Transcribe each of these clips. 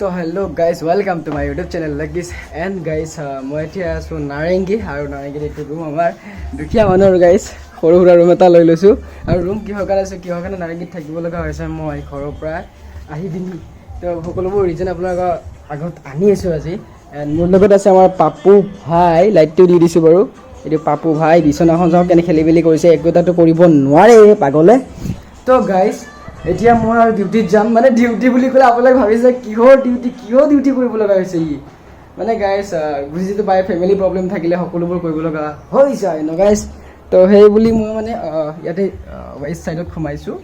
তো hello' guys welcome to my YouTube channel লাগিছ and guys মই এতিয়া আছোঁ নাৰেংগী আৰু নাৰেংগীত এইটো ৰুম আমাৰ দুখীয়া মানুহৰ গাইজ সৰু সুৰা ৰুম এটা লৈ লৈছোঁ আৰু ৰুম কিহৰ কাৰণে নাৰেংগীত থাকিব লগা হৈছে মই ঘৰৰ পৰা আহি পিনি তো সকলোবোৰ ৰিজন আপোনালোকৰ আগত আনি আছোঁ আজি এণ্ড মোৰ লগত আছে আমাৰ পাপু ভাই লাইটটো দি দিছোঁ বাৰু এইটো পাপু ভাই বিচনাখন চাওক কেনে খেলি মেলি কৰিছে একো এটাতো কৰিব নোৱাৰে পাগলে তো গাইজ এতিয়া মই আৰু ডিউটিত যাম মানে ডিউটি বুলি ক'লে আপোনালোকে ভাবিছে কিহৰ ডিউটি কৰিব লগা হৈছে ই মানে গাইজ বুজিটো পাই ফেমিলি প্ৰব্লেম থাকিলে সকলোবোৰ কৰিব লগা হৈ যায় ন গাইজ তো সেই বুলি মই মানে ইয়াতে ৱেষ্ট ছাইডত সোমাইছোঁ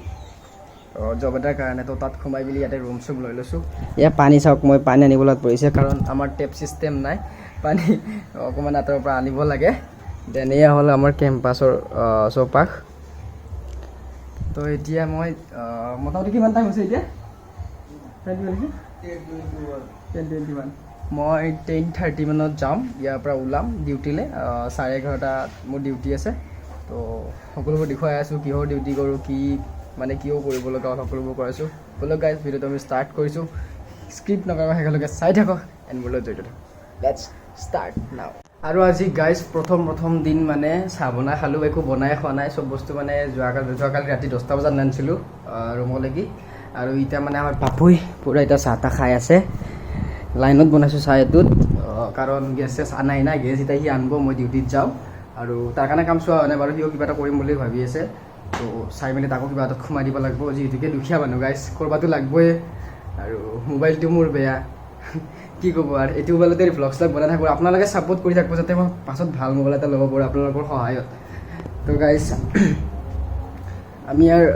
জব এটাৰ কাৰণে তো তাত সোমাই বুলি ইয়াতে ৰুম চুম লৈ লৈছোঁ ইয়াত পানী চাওক মই পানী আনিব লগত পৰিছে কাৰণ আমাৰ টেপ ছিষ্টেম নাই পানী অকণমান আঁতৰৰ পৰা আনিব লাগে দেন এয়া হ'ল আমাৰ কেম্পাছৰ চৌপাশ তো এতিয়া মই মোটামুটি কিমান টাইম হৈছে এতিয়া 10:21 মই 10:30 মানত যাম ইয়াৰ পৰা ওলাম ডিউটিলৈ 11:30 মোৰ ডিউটি আছে তো সকলোবোৰ দেখুৱাই আছোঁ কিহৰ ডিউটি কৰোঁ কি মানে কিয় কৰিব লগা সকলোবোৰ কৰাইছোঁ ব'লক গাইজ ভিডিঅ'টো আমি ষ্টাৰ্ট কৰিছোঁ স্ক্ৰিপ্ট নকৰা শেষলৈকে চাই থাকক এণ্ড মোৰ লগত জড়িত থাকক লেটছ ষ্টাৰ্ট নাও আৰু আজি গাইজ প্ৰথম দিন মানে চাহ বনাই খালোঁ একো বনাই খোৱা নাই চব বস্তু মানে যোৱাকালি ৰাতি 10টা বজাত নানিছিলোঁ ৰুমলৈকে আৰু এতিয়া মানে আমাৰ পাপুই পূৰা এতিয়া চাহ তাহ খাই আছে লাইনত বনাইছোঁ চাহ এইটোত কাৰণ গেছ চেছ আনাই নাই গেছ এতিয়া সি আনিব মই ডিউটিত যাওঁ আৰু তাৰ কাৰণে কাম চোৱা হোৱা নাই বাৰু সিও কিবা এটা কৰিম বুলি ভাবি আছে তো চাই মেলি তাকো কিবা এটাত সোমাই দিব লাগিব যিহেতুকে দুখীয়া মানুহ গাইজ কৰবাতো লাগবই আৰু মোবাইলটো মোৰ বেয়া কি ক'ব আৰু এইটো মোবাইলতে ভ্লগ চলগ বনাই থাকোঁ আপোনালোকে ছাপোৰ্ট কৰি থাকিব যাতে মই পাছত ভাল মোবাইল এটা ল'ব পাৰোঁ আপোনালোকৰ সহায়ত তো গাইজ আমি আৰু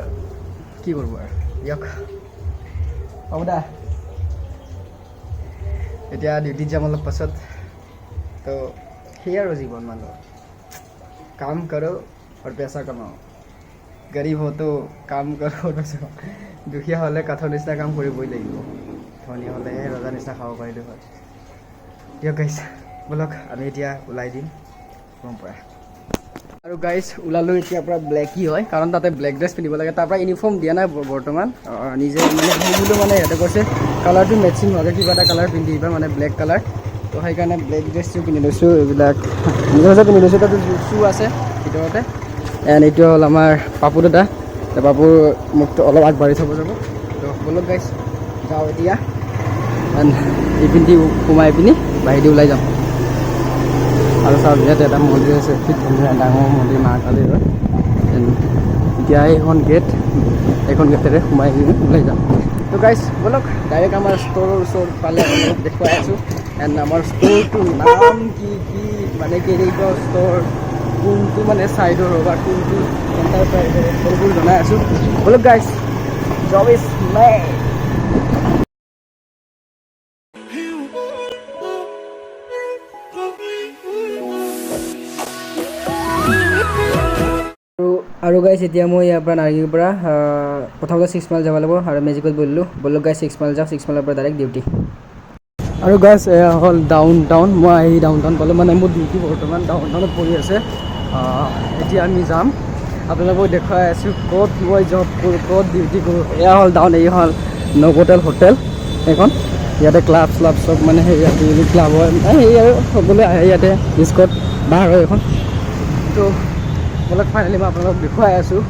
কি কৰোঁ আৰু দিয়ক হ'ব দা এতিয়া ডিউটিত যাম অলপ পাছত তো সেই আৰু জীৱন মানুহৰ কাম কৰোঁ আৰু পেচা কামাওঁ গৰীব হতো কাম কৰোঁ পেচা দুখীয়া হ'লে কাঠৰ নিচিনা কাম কৰিবই লাগিব ধনী হ'লেহে ৰজা নিচিনা খাব পাৰিলোঁ হয় দিয়ক গাইজ ব'লক আমি এতিয়া ওলাই দিম ৰুমৰ পৰা আৰু গাইজ ওলালোঁ এতিয়াৰ পৰা ব্লেকি হয় কাৰণ তাতে ব্লেক ড্ৰেছ পিন্ধিব লাগে তাৰ পৰা ইউনিফৰ্ম দিয়া নাই বৰ্তমান নিজে মানে সেইবোৰ মানে সিহঁতে কৈছে কালাৰটো মেচিং হোৱাকৈ কিবা এটা কালাৰ পিন্ধিবা মানে ব্লেক কালাৰ তো সেইকাৰণে ব্লেক ড্ৰেছটো কিনি লৈছোঁ এইবিলাক নিজৰ হৈছে পিন্ধি লৈছোঁ তাতে শ্বু আছে ভিতৰতে এণ্ড এইটো হ'ল আমাৰ পাপু দাদা পাপুৰ মুখটো অলপ আগবাঢ়ি থ'ব যাব তো ব'লক গাইজ যাওঁ এতিয়া এণ্ড এইপিনে সোমাই পিনি বাহিৰে ওলাই যাম আৰু চাওক ইয়াতে এটা মন্দিৰ আছে কি ধুনীয়া ডাঙৰ মন্দিৰ মা কালীৰ এতিয়া এইখন গেটেৰে সোমাই কিনে ওলাই যাম তো গাইজ ব'লক ডাইৰেক্ট আমাৰ ষ্ট'ৰৰ ওচৰ পালে দেখুৱাই আছোঁ এণ্ড আমাৰ ষ্ট'ৰটোৰ নাম কি মানে কেনেকুৱা ষ্ট'ৰ কোনটো মানে ছাইডৰ বা কোনটো এণ্টাৰপ্ৰাইজৰ সকলোবোৰ জনাই আছোঁ ব'লক গাইজ জব ইজ মেড আৰু গাইজ এতিয়া মই ইয়াৰ পৰা নাৰেংগীৰ পৰা প্ৰথমতে 6 মাইল যাব লাগিব আৰু মেজিকত বহিলোঁ ব'লক গাইজ 6 মাইল যাওঁ 6 মাইলৰ পৰা ডাইৰেক্ট ডিউটি আৰু গাইজ এয়া হ'ল ডাউন টাউন মই আহি ডাউন টাউন পালোঁ মানে মোৰ ডিউটি বৰ্তমান ডাউন টাউনত পৰি আছে এতিয়া আমি যাম আপোনালোকক দেখুৱাই আছোঁ ক'ত মই জব কৰোঁ ক'ত ডিউটি কৰোঁ এয়া হ'ল ডাউন এই হ'ল নভোটেল হোটেল এইখন ইয়াতে ক্লাব শ্লাব চব মানে সেই ইয়াতে ক্লাব হয় সেই আৰু সকলোৱে আহে ইয়াতে স্কট বাৰ হয় এখন তো ব'লক ফাইনেলি মই আপোনালোকক দেখুৱাই আছোঁ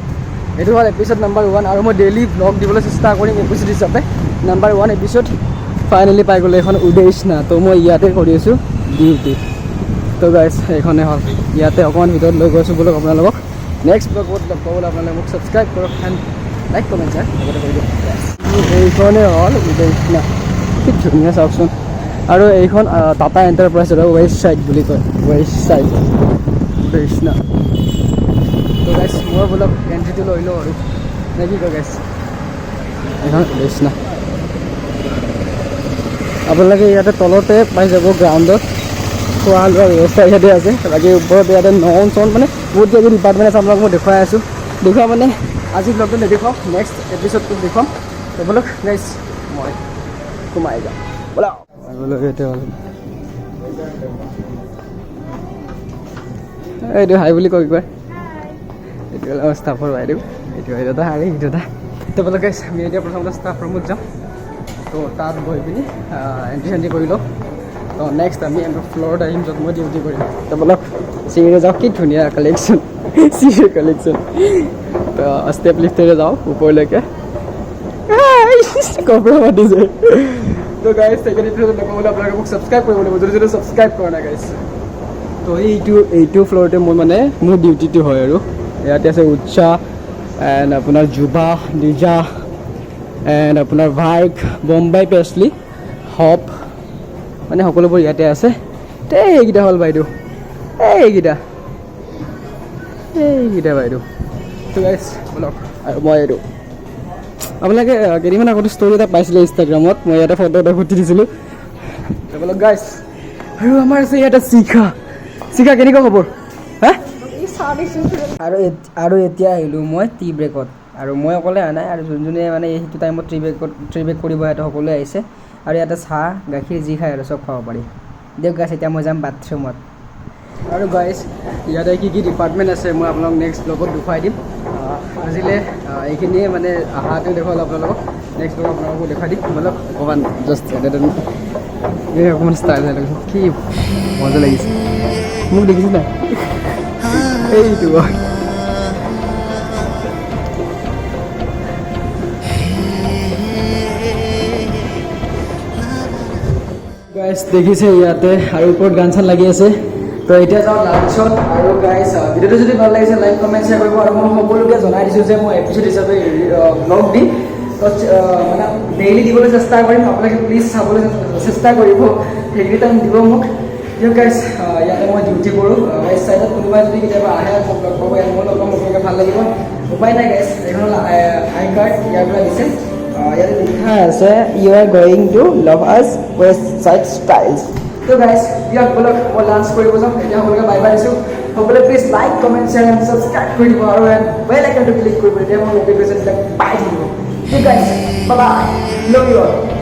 এইটো হ'ল এপিছ'ড নম্বৰ 1 আৰু মই ডেইলি ব্লগ দিবলৈ চেষ্টা কৰিম এপিছ'ড হিচাপে নম্বৰ 1 এপিছ'ড ফাইনেলি পাই গ'লোঁ এখন উদয়ষ্ণা তো মই ইয়াতে কৰি আছোঁ ডিউটি তো গাইজ এইখনে হ'ল ইয়াতে অকণমান ভিতৰত লৈ গৈছোঁ ব'লক আপোনালোকক নেক্সট ব্লগত লগ পাবলৈ আপোনালোকে মোক ছাবস্ক্ৰাইব কৰক এণ্ড লাইক কমেণ্ট শ্বেয়াৰ লগতে কৰি দিয়ক এইখনে হ'ল উদয়ষ্ণা কি ধুনীয়া চাওকচোন আৰু এইখন টাটা এণ্টাৰপ্ৰাইজৰ ৱেষ্ট ছাইড বুলি কয় ৱেষ্ট ছাইড উদয়ষ্ণা তো গাইজ মই ব'লক এণ্ট্ৰিটো লৈ লওঁ আৰু নে কি কয় গাইজ এইখন উদয়ষ্ণা আপোনালোকে ইয়াতে তলতে পাই যাব গ্ৰাউণ্ডত খোৱা লোৱাৰ ব্যৱস্থা ইয়াতে আছে বাকী ওপৰত ইয়াতে নন চন মানে বহুত কিবা কিবি ডিপাৰ্টমেণ্ট আছে আপোনালোকক মই দেখুৱাই আছোঁ দেখুওৱা মানে আজি ব্লগটো নেদেখুৱাওঁ নেক্সট এপিছ'ডটো দেখুৱাম তো ব'লক গাইজ মই সোমাই যাম ব'লক আগলৈকে এতিয়া হ'ল এইটো হাই বুলি কয় এইটো হ'ল আমাৰ ষ্টাফৰ বাইদেউ এইটো এটা হাৰি এইটো এটা তো ব'লক গাইজ আমি এতিয়া প্ৰথমতে ষ্টাফ ৰুমত যাম তো তাত বহি পিনি এণ্ট্ৰি কৰি লওঁ তো নেক্সট আমি ফ্ল'ৰত আহিম য'ত মই ডিউটি কৰিম তো বলক চিৰিৰে যাওঁ কি ধুনীয়া কালেকশ্যন চিৰিৰ কালেকশ্যন তো ষ্টেপ লিফ্টেৰে যাওঁ ওপৰলৈকে কপৰা মাতিছে তো গাইজ ছেকেণ্ড এপিছ'ড নক'বলৈ আপোনালোকে মোক ছাবস্ক্ৰাইব কৰিব লাগিব যদি ছাবস্ক্ৰাইব কৰা নাই গাইজ তো এইটো ফ্ল'ৰতে মোৰ ডিউটিটো হয় আৰু ইয়াতে আছে উৎসাহ এণ্ড আপোনাৰ জুবা লিজা এণ্ড আপোনাৰ ভাৰ্ক বম্বাই পেছলি হপ সকলোবোৰ ইয়াতে আছে এইকেইটা হ'ল বাইদেউ এইকেইটা বাইদেউ তো গাইজ বলক আৰু মই এইটো আপোনালোকে কেইদিনমান আগতে ষ্টৰি এটা পাইছিলে ইনষ্টাগ্ৰামত মই ইয়াতে ফটো এটা ফুটি দিছিলোঁ বলক গাইজ আৰু আমাৰ আছে ইয়াতে শিখা কেনেকুৱা খবৰ হা আৰু এতিয়া আহিলোঁ মই টি ব্ৰেকত আৰু মই অকলে অহা নাই আৰু যোনে সেইটো টাইমত টি ব্ৰেক কৰিব ইয়াতে সকলোৱে আহিছে আৰু ইয়াতে চাহ গাখীৰ যি খায় আৰু চব খাব পাৰি দিয়ক গাইজ এতিয়া মই যাম বাথৰুমত আৰু গাইজ ইয়াতে কি ডিপাৰ্টমেণ্ট আছে মই আপোনালোকক নেক্সট ব্লগত দেখুৱাই দিম আজিলৈ এইখিনিয়ে আহাটো দেখুৱালোঁ আপোনালোকক নেক্সট ব্লগ আপোনালোকো দেখুৱাই দিম আপোনালোক অকণমান জাষ্ট অকণমান ষ্টাইল হৈ লাগিছে কি মজা লাগিছে মোক দেখিছে নাই এইটো গাইজ দেখিছে ইয়াতে আৰু ওপৰত গান চান লাগি আছে তো এতিয়া যাওঁ লাঞ্চত আৰু গাইজ ভিডিঅ'টো যদি ভাল লাগিছে লাইক কমেণ্ট শ্বেয়াৰ কৰিব আৰু মই সকলোকে জনাই দিছোঁ যে মই এপিছ'ড হিচাপে ব্লগ দিম তো ডেইলি দিবলৈ চেষ্টা কৰিম আপোনালোকে প্লিজ চাবলৈ চেষ্টা কৰিব সেইখিনি টাইম দিব মোক দিয়ক গাইজ ইয়াতে মই ডিউটি কৰোঁ গাইজ চাইডত কোনোবাই যদি কেতিয়াবা আহে মোক লগ পাব ইয়াত মই লগ পাম আপোনালোকে ভাল লাগিব উপায় নাই গাইজ এইখন আই কাৰ্ড ইয়াৰ পৰা দিছে ইয়াতে লিখা আছে ইউ আৰ গোয়িং টু লাভ আছ ৱেষ্ট ছাইড ষ্টাইলছ তো গাইজ দিয়ক বলক মই লাঞ্চ কৰিব যাম এতিয়া সকলোকে বাই বাই দিছোঁ সকলোৱে please like comment share and subscribe কৰি দিব আৰু বেল আইকনটো ক্লিক কৰিব তেতিয়া মই নটিফিকেশ্যনবিলাক পাই থাকিব ঠিক আছে bye bye love you all